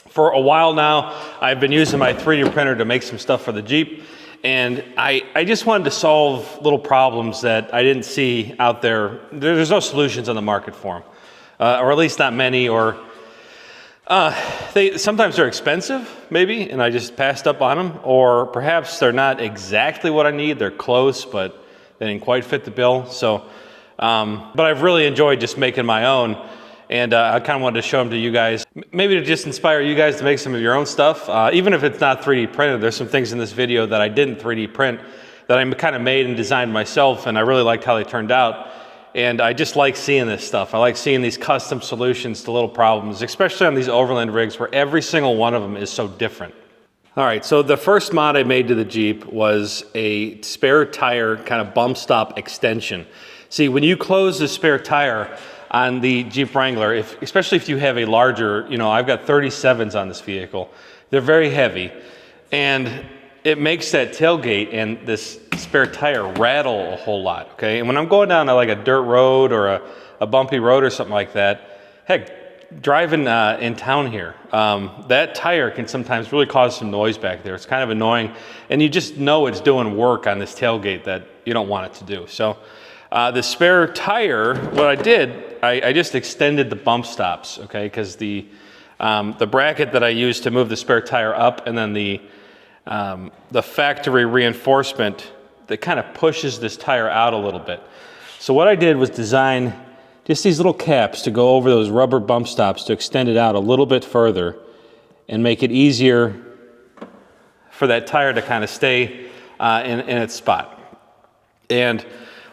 For a while now, I've been using my 3D printer to make some stuff for the Jeep, and I just wanted to solve little problems that I didn't see out there. There's no solutions on the market for them, or at least not many, or sometimes they're expensive, maybe, and I just passed up on them, or perhaps they're not exactly what I need. They're close, but they didn't quite fit the bill. So, but I've really enjoyed just making my own. And I kind of wanted to show them to you guys, maybe to just inspire you guys to make some of your own stuff. Even if it's not 3D printed, there's some things in this video that I didn't 3D print that I kind of made and designed myself, and I really liked how they turned out. And I just like seeing this stuff. I like seeing these custom solutions to little problems, especially on these overland rigs where every single one of them is so different. All right, so the first mod I made to the Jeep was a spare tire kind of bump stop extension. See, when you close the spare tire on the Jeep Wrangler, especially if you have a larger, I've got 37s on this vehicle. They're very heavy, and it makes that tailgate and this spare tire rattle a whole lot, okay? And when I'm going down like a dirt road or a bumpy road or something like that, heck, driving in town here, that tire can sometimes really cause some noise back there. It's kind of annoying, and you just know it's doing work on this tailgate that you don't want it to do. So the spare tire, what I did, I just extended the bump stops, okay? Because the bracket that I used to move the spare tire up, and then the factory reinforcement that kind of pushes this tire out a little bit. So what I did was design just these little caps to go over those rubber bump stops to extend it out a little bit further and make it easier for that tire to kind of stay in its spot. And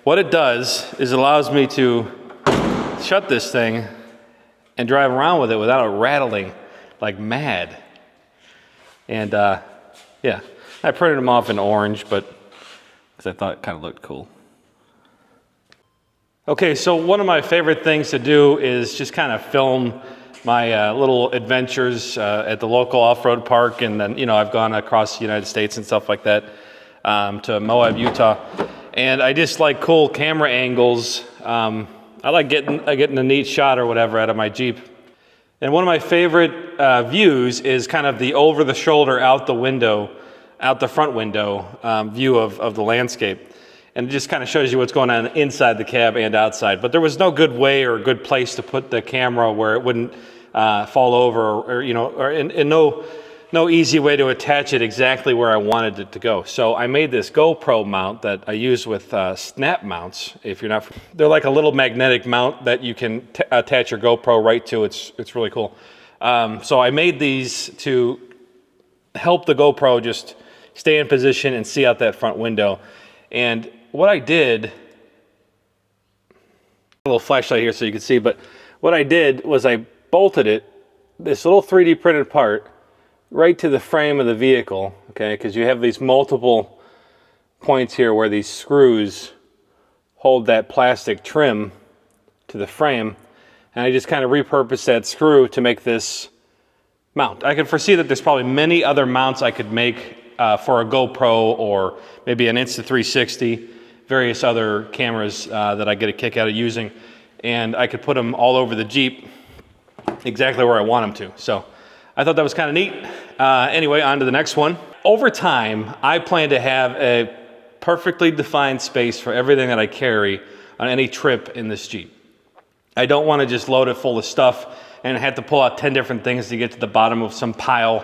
what it does is it allows me to shut this thing and drive around with it without it rattling like mad. And yeah, I printed them off in orange, but because I thought it kind of looked cool. Okay, so one of my favorite things to do is just kind of film my little adventures at the local off-road park, and then I've gone across the United States and stuff like that to Moab, Utah, and I just like cool camera angles. I like getting a neat shot or whatever out of my Jeep. And one of my favorite views is kind of the over-the-shoulder, out the front window view of the landscape. And it just kind of shows you what's going on inside the cab and outside. But there was no good way or good place to put the camera where it wouldn't fall over, and no easy way to attach it exactly where I wanted it to go. So I made this GoPro mount that I use with snap mounts. If you're not, they're like a little magnetic mount that you can attach your GoPro right to. It's really cool. So I made these to help the GoPro just stay in position and see out that front window. And what I did, a little flashlight here so you can see, but what I did was I bolted it, this little 3D printed part, right to the frame of the vehicle, okay? Because you have these multiple points here where these screws hold that plastic trim to the frame, and I just kind of repurposed that screw to make this mount. I can foresee that there's probably many other mounts I could make for a GoPro or maybe an Insta360, various other cameras that I get a kick out of using, and I could put them all over the Jeep exactly where I want them to. So I thought that was kind of neat. Anyway, on to the next one. Over time, I plan to have a perfectly defined space for everything that I carry on any trip in this Jeep. I don't want to just load it full of stuff and have to pull out 10 different things to get to the bottom of some pile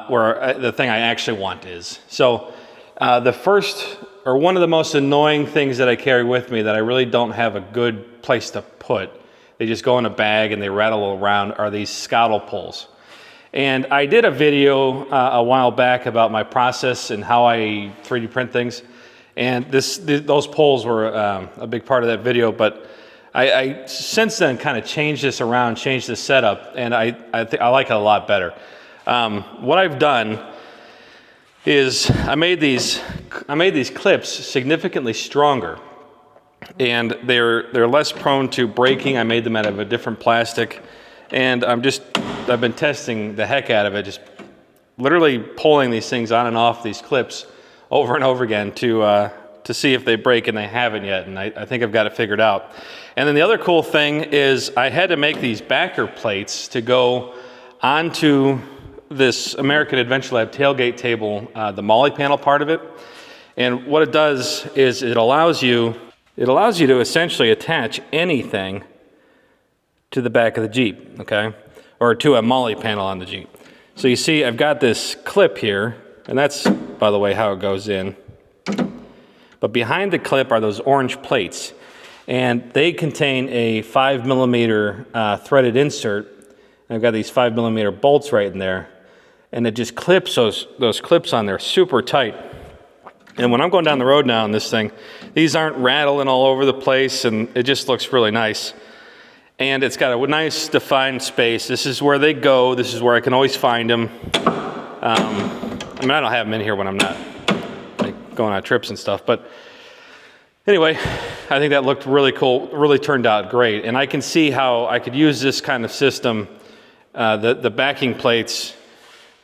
where the thing I actually want is. So the first, or one of the most annoying things that I carry with me that I really don't have a good place to put, they just go in a bag and they rattle around, are these Skottle poles. And I did a video a while back about my process and how I 3D print things. And those poles were a big part of that video, but I since then kind of changed this around, changed the setup, and I like it a lot better. What I've done is I made these clips significantly stronger, and they're less prone to breaking. I made them out of a different plastic, and I've been testing the heck out of it, just literally pulling these things on and off these clips over and over again to see if they break, and they haven't yet, and I think I've got it figured out. And then the other cool thing is I had to make these backer plates to go onto this American Adventure Lab tailgate table, the MOLLE panel part of it. And what it does is it allows you to essentially attach anything to the back of the Jeep, okay? Or to a MOLLE panel on the Jeep. So you see I've got this clip here, and that's, by the way, how it goes in. But behind the clip are those orange plates, and they contain a 5mm threaded insert. And I've got these 5mm bolts right in there, and it just clips those clips on there super tight. And when I'm going down the road now in this thing, these aren't rattling all over the place, and it just looks really nice. And it's got a nice defined space. This is where they go. This is where I can always find them. I mean, I don't have them in here when I'm not like going on trips and stuff. But anyway, I think that looked really cool. Really turned out great. And I can see how I could use this kind of system, the backing plates,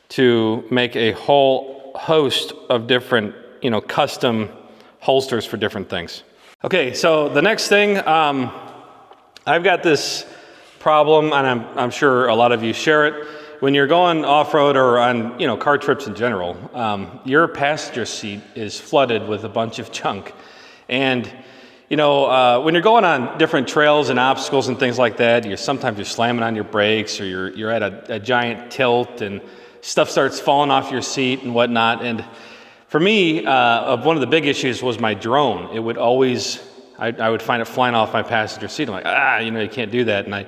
to make a whole host of different, custom holsters for different things. Okay, so the next thing, I've got this problem, and I'm sure a lot of you share it. When you're going off-road or on, car trips in general, your passenger seat is flooded with a bunch of junk. And, when you're going on different trails and obstacles and things like that, sometimes you're slamming on your brakes, or you're at a giant tilt, and stuff starts falling off your seat and whatnot. And for me, one of the big issues was my drone. It would always, I would find it flying off my passenger seat. I'm like, you can't do that. And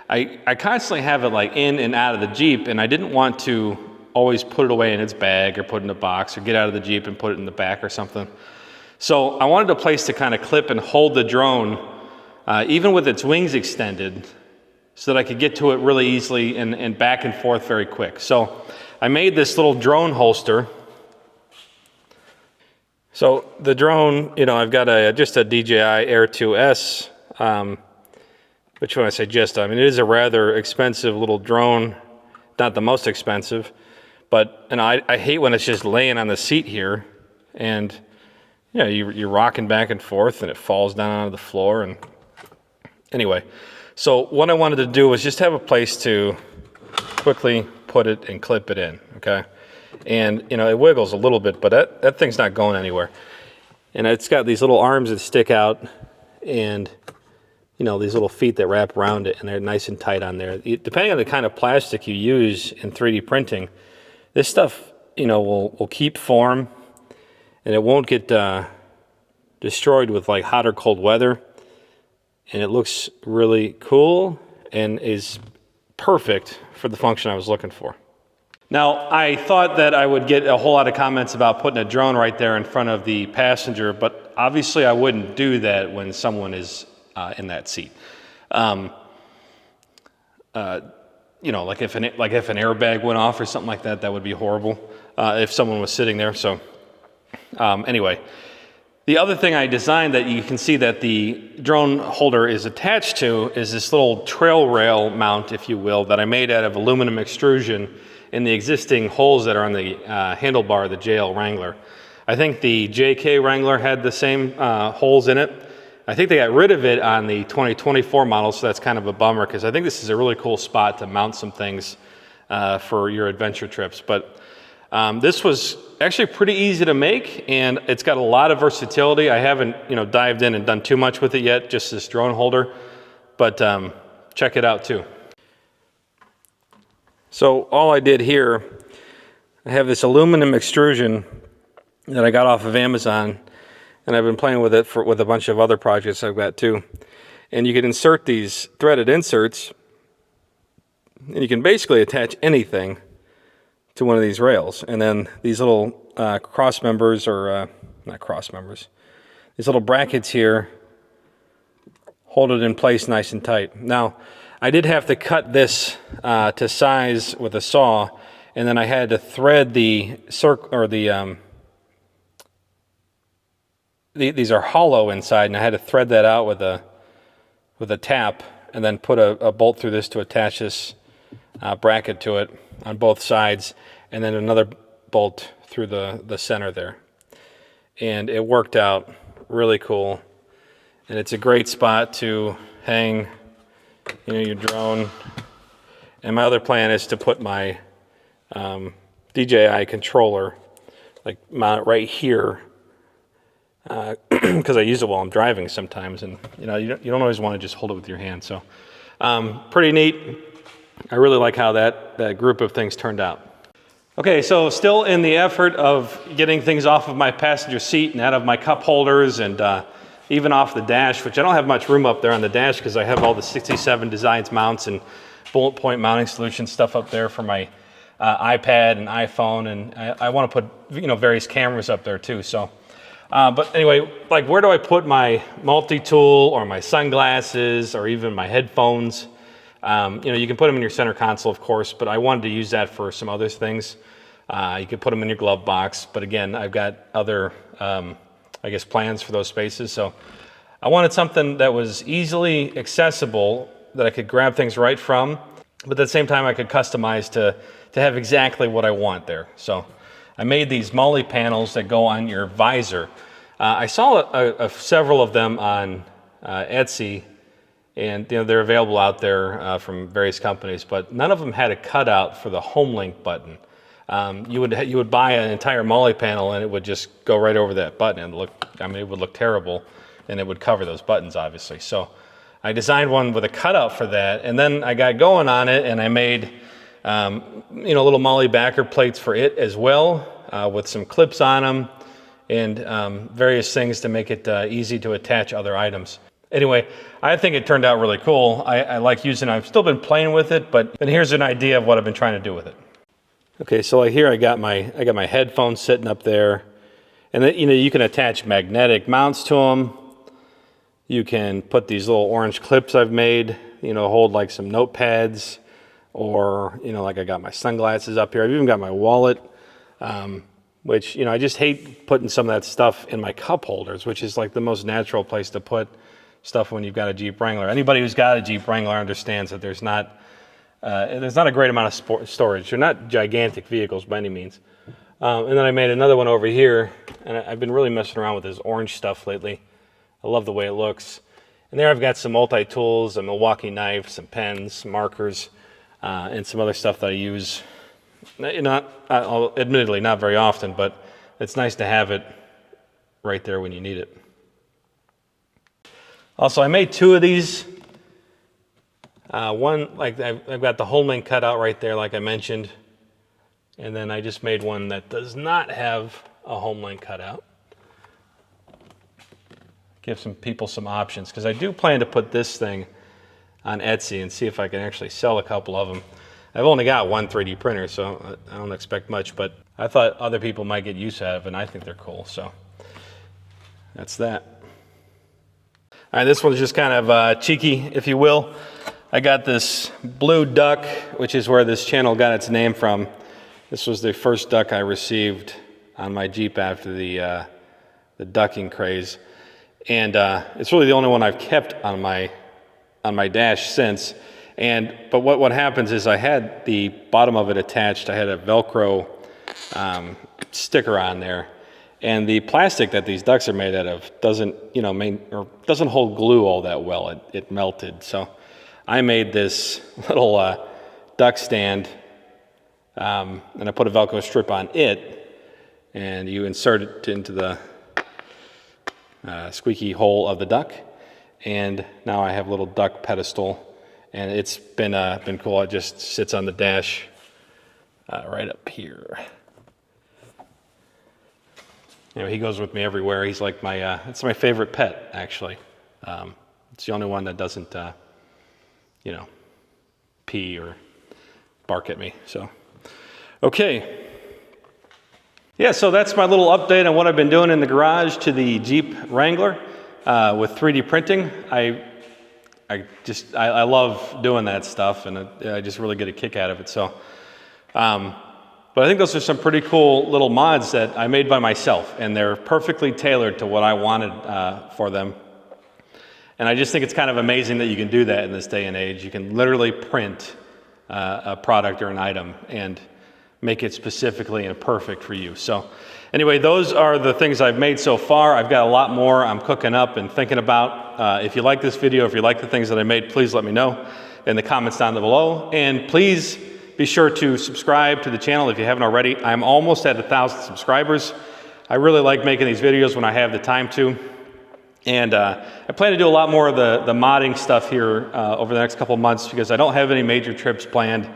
I constantly have it like in and out of the Jeep, and I didn't want to always put it away in its bag or put it in a box or get out of the Jeep and put it in the back or something. So I wanted a place to kind of clip and hold the drone, even with its wings extended, so that I could get to it really easily and back and forth very quick. So I made this little drone holster. So the drone, I've got just a DJI Air 2S, which when I say just, I mean, it is a rather expensive little drone, not the most expensive, but, I hate when it's just laying on the seat here, and, you're rocking back and forth, and it falls down onto the floor, and anyway. So what I wanted to do was just have a place to quickly put it and clip it in, okay? And, it wiggles a little bit, but that thing's not going anywhere. And it's got these little arms that stick out, and, these little feet that wrap around it, and they're nice and tight on there. Depending on the kind of plastic you use in 3D printing, this stuff, will keep form, and it won't get destroyed with like hot or cold weather. And it looks really cool and is perfect for the function I was looking for. Now, I thought that I would get a whole lot of comments about putting a drone right there in front of the passenger, but obviously I wouldn't do that when someone is in that seat. Like if an airbag went off or something like that, that would be horrible if someone was sitting there. So anyway, the other thing I designed that you can see that the drone holder is attached to is this little trail rail mount, if you will, that I made out of aluminum extrusion in the existing holes that are on the handlebar of the Jeep Wrangler. I think the JK Wrangler had the same holes in it. I think they got rid of it on the 2024 model, so that's kind of a bummer, because I think this is a really cool spot to mount some things for your adventure trips. But this was actually pretty easy to make, and it's got a lot of versatility. I haven't dived in and done too much with it yet, just this drone holder, but check it out too. So all I did here, I have this aluminum extrusion that I got off of Amazon, and I've been playing with it with a bunch of other projects I've got too. And you can insert these threaded inserts, and you can basically attach anything to one of these rails. And then these little cross members, or not cross members, these little brackets here hold it in place nice and tight. Now, I did have to cut this to size with a saw, and then I had to thread the circle, or these are hollow inside, and I had to thread that out with a tap, and then put a bolt through this to attach this bracket to it on both sides, and then another bolt through the center there. And it worked out really cool, and it's a great spot to hang your drone. And my other plan is to put my DJI controller, like mount it right here, because I use it while I'm driving sometimes, and you know, you don't always want to just hold it with your hand. So pretty neat. I really like how that group of things turned out. Okay, so still in the effort of getting things off of my passenger seat and out of my cup holders, and even off the dash, which I don't have much room up there on the dash because I have all the 67 Designs mounts and bullet point mounting solution stuff up there for my iPad and iPhone, and I want to put, you know, various cameras up there too. So, but anyway, like, where do I put my multi-tool or my sunglasses or even my headphones? You know, you can put them in your center console, of course, but I wanted to use that for some other things. You could put them in your glove box, but again, I've got other, I guess, plans for those spaces. So I wanted something that was easily accessible, that I could grab things right from, but at the same time I could customize to have exactly what I want there. So I made these MOLLE panels that go on your visor. I saw several of them on Etsy, and you know, they're available out there from various companies, but none of them had a cutout for the home link button. You would buy an entire MOLLE panel and it would just go right over that button and it would look terrible, and it would cover those buttons, obviously. So I designed one with a cutout for that, and then I got going on it, and I made you know, little MOLLE backer plates for it as well, with some clips on them and various things to make it easy to attach other items. Anyway, I think it turned out really cool. I like using it. I've still been playing with it, but here's an idea of what I've been trying to do with it. Okay, so like here I got my headphones sitting up there, and then, you know, you can attach magnetic mounts to them. You can put these little orange clips I've made, you know, hold like some notepads, or, you know, like I got my sunglasses up here. I've even got my wallet, which, you know, I just hate putting some of that stuff in my cup holders, which is like the most natural place to put stuff when you've got a Jeep Wrangler. Anybody who's got a Jeep Wrangler understands that there's not a great amount of storage. They're not gigantic vehicles by any means. And then I made another one over here, and I've been really messing around with this orange stuff lately. I love the way it looks. And there I've got some multi-tools, a Milwaukee knife, some pens, some markers, and some other stuff that I use. Admittedly, not very often, but it's nice to have it right there when you need it. Also, I made two of these. One, like I've got the home link cut out right there, like I mentioned. And then I just made one that does not have a home link cut out. Give some people some options, because I do plan to put this thing on Etsy and see if I can actually sell a couple of them. I've only got one 3D printer, so I don't expect much, but I thought other people might get use out of it, and I think they're cool, so that's that. All right, this one's just kind of cheeky, if you will. I got this blue duck, which is where this channel got its name from. This was the first duck I received on my Jeep after the ducking craze. And it's really the only one I've kept on my dash since. But what happens is I had the bottom of it attached. I had a Velcro sticker on there. And the plastic that these ducks are made out of doesn't hold glue all that well. It melted. So I made this little duck stand, and I put a Velcro strip on it, and you insert it into the squeaky hole of the duck, and now I have a little duck pedestal, and it's been cool. It just sits on the dash right up here. You know, he goes with me everywhere. He's like it's my favorite pet, actually. It's the only one that doesn't, pee or bark at me. So, okay. Yeah, so that's my little update on what I've been doing in the garage to the Jeep Wrangler with 3D printing. I love doing that stuff, and I just really get a kick out of it. So, but I think those are some pretty cool little mods that I made by myself, and they're perfectly tailored to what I wanted for them. And I just think it's kind of amazing that you can do that in this day and age. You can literally print a product or an item and make it specifically and perfect for you. So anyway, those are the things I've made so far. I've got a lot more I'm cooking up and thinking about. If you like this video, if you like the things that I made, please let me know. in the comments down below. And please be sure to subscribe to the channel if you haven't already. I'm almost at 1,000 subscribers. I really like making these videos when I have the time to. And I plan to do a lot more of the modding stuff here over the next couple months, because I don't have any major trips planned.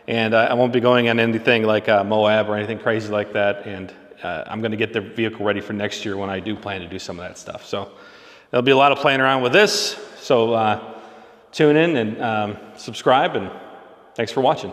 And I won't be going on anything like Moab or anything crazy like that. And I'm going to get the vehicle ready for next year when I do plan to do some of that stuff. So there'll be a lot of playing around with this. So tune in and subscribe, and thanks for watching.